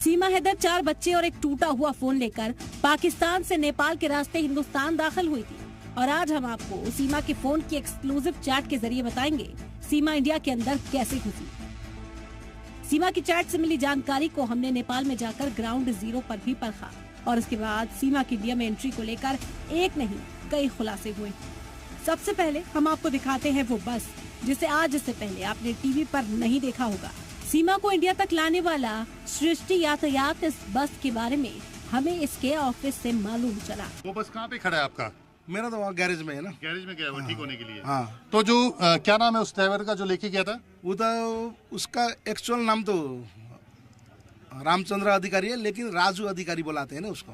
सीमा हैदर 4 बच्चे और एक टूटा हुआ फोन लेकर पाकिस्तान से नेपाल के रास्ते हिंदुस्तान दाखिल हुई थी और आज हम आपको सीमा के फोन की एक्सक्लूसिव चैट के जरिए बताएंगे सीमा इंडिया के अंदर कैसे घुसी। सीमा की चैट से मिली जानकारी को हमने नेपाल में जाकर ग्राउंड जीरो पर भी परखा और उसके बाद सीमा की इंडिया में एंट्री को लेकर एक नहीं कई खुलासे हुए। सबसे पहले हम आपको दिखाते हैं वो बस जिसे आज से पहले आपने टीवी पर नहीं देखा होगा। सीमा को इंडिया तक लाने वाला सृष्टि यातायात इस बस के बारे में हमें इसके ऑफिस से मालूम चला। वो बस कहाँ पे खड़ा है आपका? मेरा तो वहाँ गैरेज में है ना। गैरेज में गया हुआ ठीक होने के लिए। हाँ। तो जो क्या नाम है उस ड्राइवर का जो लेके गया था? वो तो उसका एक्चुअल नाम तो रामचंद्र अधिकारी है, लेकिन राजू अधिकारी बुलाते हैं ना उसको।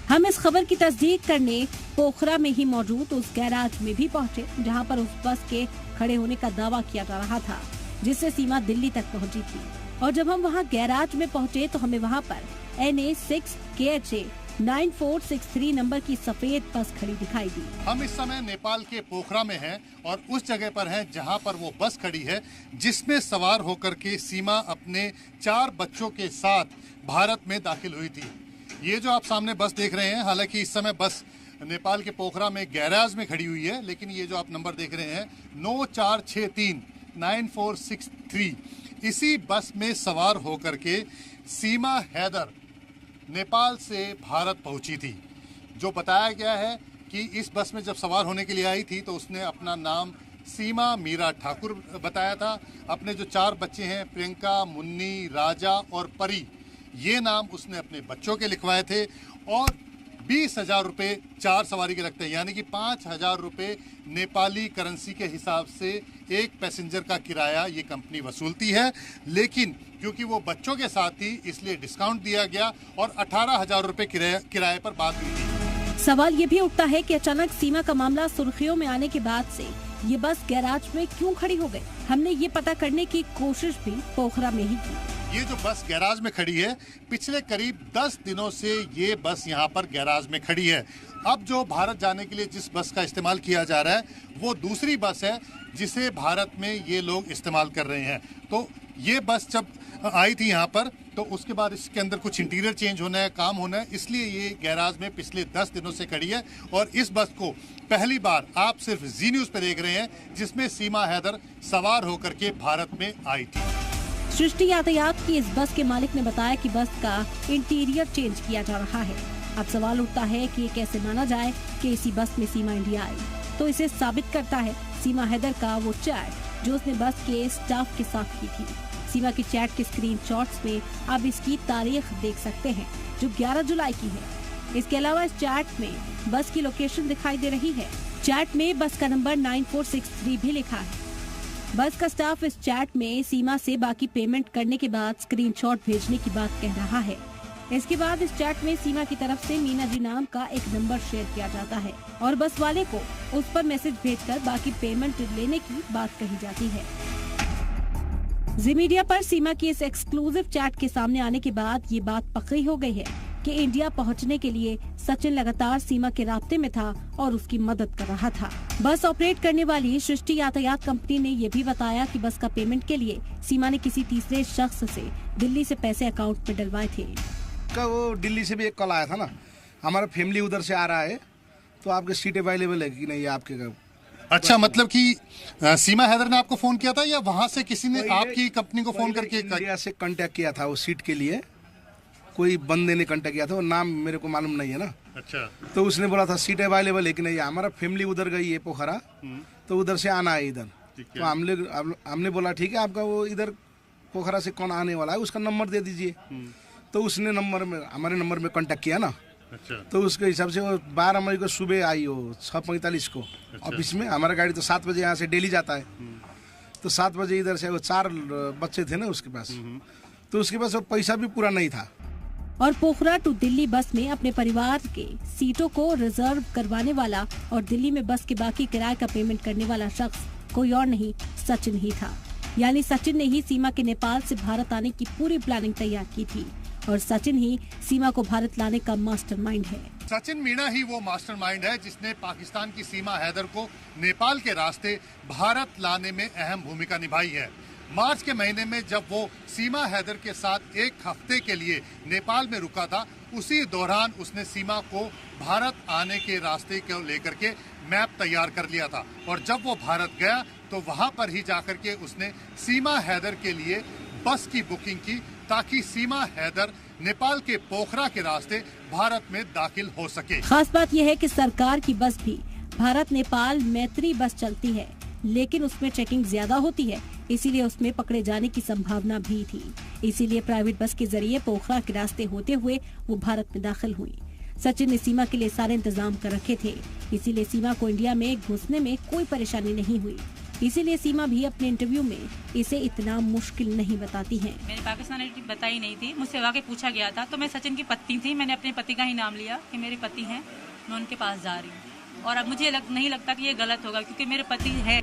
हम इस खबर की तस्दीक करने पोखरा में ही मौजूद उस गैराज में भी पहुंचे जहां पर उस बस के खड़े होने का दावा किया जा रहा था जिससे सीमा दिल्ली तक पहुंची थी। और जब हम वहां गैराज में पहुंचे तो हमें वहां पर NA6KHA 9463 नंबर की सफेद बस खड़ी दिखाई दी। हम इस समय नेपाल के पोखरा में हैं और उस जगह पर हैं जहां पर वो बस खड़ी है जिसमें सवार होकर के सीमा अपने 4 बच्चों के साथ भारत में दाखिल हुई थी। ये जो आप सामने बस देख रहे हैं, हालांकि इस समय बस नेपाल के पोखरा में गैराज में खड़ी हुई है, लेकिन ये जो आप नंबर देख रहे हैं 9463 9463, इसी बस में सवार होकर के सीमा हैदर नेपाल से भारत पहुंची थी। जो बताया गया है कि इस बस में जब सवार होने के लिए आई थी तो उसने अपना नाम सीमा मीरा ठाकुर बताया था। अपने जो 4 बच्चे हैं प्रियंका, मुन्नी, राजा और परी, ये नाम उसने अपने बच्चों के लिखवाए थे और 20,000 रुपये 4 सवारी के लगते हैं, यानी कि 5,000 रुपये नेपाली करेंसी के हिसाब से एक पैसेंजर का किराया ये कंपनी वसूलती है। लेकिन क्योंकि वो बच्चों के साथ थी इसलिए डिस्काउंट दिया गया और 18,000 रुपये किराए पर बात हुई थी। सवाल ये भी उठता है कि अचानक सीमा का मामला सुर्खियों में आने के बाद से ये बस गैराज में क्यों खड़ी हो गई। हमने ये पता करने की कोशिश भी पोखरा में ही की। ये जो बस गैराज में खड़ी है, पिछले करीब 10 दिनों से ये बस यहाँ पर गैराज में खड़ी है। अब जो भारत जाने के लिए जिस बस का इस्तेमाल किया जा रहा है वो दूसरी बस है जिसे भारत में ये लोग इस्तेमाल कर रहे हैं। तो ये बस जब आई थी यहाँ पर तो उसके बाद इसके अंदर कुछ इंटीरियर चेंज होना है, काम होना है, इसलिए ये गैराज में पिछले 10 दिनों से खड़ी है। और इस बस को पहली बार आप सिर्फ जी न्यूज़ पे देख रहे हैं जिसमें सीमा हैदर सवार होकर के भारत में आई थी। सृष्टि यातायात की इस बस के मालिक ने बताया कि बस का इंटीरियर चेंज किया जा रहा है। अब सवाल उठता है कि ये कैसे माना जाए कि इसी बस में सीमा इंडिया आई। तो इसे साबित करता है सीमा हैदर का वो चैट जो उसने बस के स्टाफ के साथ की थी। सीमा की चैट के स्क्रीनशॉट्स में आप इसकी तारीख देख सकते हैं जो 11 जुलाई की है। इसके अलावा इस चैट में बस की लोकेशन दिखाई दे रही है। चैट में बस का नंबर 9463 भी लिखा है। बस का स्टाफ इस चैट में सीमा से बाकी पेमेंट करने के बाद स्क्रीनशॉट भेजने की बात कह रहा है। इसके बाद इस चैट में सीमा की तरफ से मीना जी नाम का एक नंबर शेयर किया जाता है और बस वाले को उस पर मैसेज भेजकर बाकी पेमेंट लेने की बात कही जाती है। जी मीडिया पर सीमा की इस एक्सक्लूसिव चैट के सामने आने के बाद ये बात पक्की हो गई है कि इंडिया पहुंचने के लिए सचिन लगातार सीमा के रास्ते में था और उसकी मदद कर रहा था। बस ऑपरेट करने वाली सृष्टि यातायात कंपनी ने ये भी बताया कि बस का पेमेंट के लिए सीमा ने किसी तीसरे शख्स से दिल्ली से पैसे अकाउंट में डलवाए थे। वो दिल्ली से भी एक कॉल आया था ना, हमारा फैमिली उधर से आ रहा है तो आपके सीट अवेलेबल है कि नहीं आपके। अच्छा, मतलब कि सीमा हैदर ने आपको फोन किया था या वहाँ से किसी ने आपकी कंपनी को फोन करके? इंडिया से कांटेक्ट किया था वो सीट के लिए, कोई बंदे ने कांटेक्ट किया था, वो नाम मेरे को मालूम नहीं है ना। अच्छा। तो उसने बोला था सीट अवेलेबल है कि नहीं, हमारा फैमिली उधर गई है पोखरा तो उधर से आना है इधर। तो हमने बोला ठीक है, आपका वो इधर पोखरा से कौन आने वाला है उसका नंबर दे दीजिए। तो उसने हमारे नंबर में कांटेक्ट किया ना। अच्छा। तो उसके हिसाब से वो 12 मई को सुबह आई हो 6:45 को। अच्छा। ऑफिस में हमारा गाड़ी तो 7 बजे यहाँ से डेली जाता है। तो 7 बजे इधर से वो 4 बच्चे थे ना उसके पास, तो उसके पास वो पैसा भी पूरा नहीं था। और पोखरा टू दिल्ली बस में अपने परिवार के सीटों को रिजर्व करवाने वाला और दिल्ली में बस के बाकी किराए का पेमेंट करने वाला शख्स कोई और नहीं सचिन ही था। यानी सचिन ने ही सीमा के नेपाल से भारत आने की पूरी प्लानिंग तैयार की थी और सचिन ही सीमा को भारत लाने का मास्टरमाइंड है। सचिन मीणा ही वो मास्टरमाइंड है जिसने पाकिस्तान की सीमा हैदर को नेपाल के रास्ते भारत लाने में अहम भूमिका निभाई है। मार्च के महीने में जब वो सीमा हैदर के साथ एक हफ्ते के लिए नेपाल में रुका था, उसी दौरान उसने सीमा को भारत आने के रास्ते को लेकर के मैप तैयार कर लिया था। और जब वो भारत गया तो वहां पर ही जाकर के उसने सीमा हैदर के लिए बस की बुकिंग की, ताकि सीमा हैदर नेपाल के पोखरा के रास्ते भारत में दाखिल हो सके। खास बात यह है कि सरकार की बस भी भारत नेपाल मैत्री बस चलती है, लेकिन उसमें चेकिंग ज्यादा होती है, इसीलिए उसमें पकड़े जाने की संभावना भी थी। इसीलिए प्राइवेट बस के जरिए पोखरा के रास्ते होते हुए वो भारत में दाखिल हुई। सचिन ने सीमा के लिए सारे इंतजाम कर रखे थे, इसीलिए सीमा को इंडिया में घुसने में कोई परेशानी नहीं हुई। इसीलिए सीमा भी अपने इंटरव्यू में इसे इतना मुश्किल नहीं बताती हैं। मैंने पाकिस्तानी बताई नहीं थी, मुझसे वाकई पूछा गया था तो मैं सचिन की पत्नी थी, मैंने अपने पति का ही नाम लिया कि मेरे पति हैं, मैं उनके पास जा रही हूँ। और अब मुझे नहीं लगता कि ये गलत होगा, क्योंकि मेरे पति है।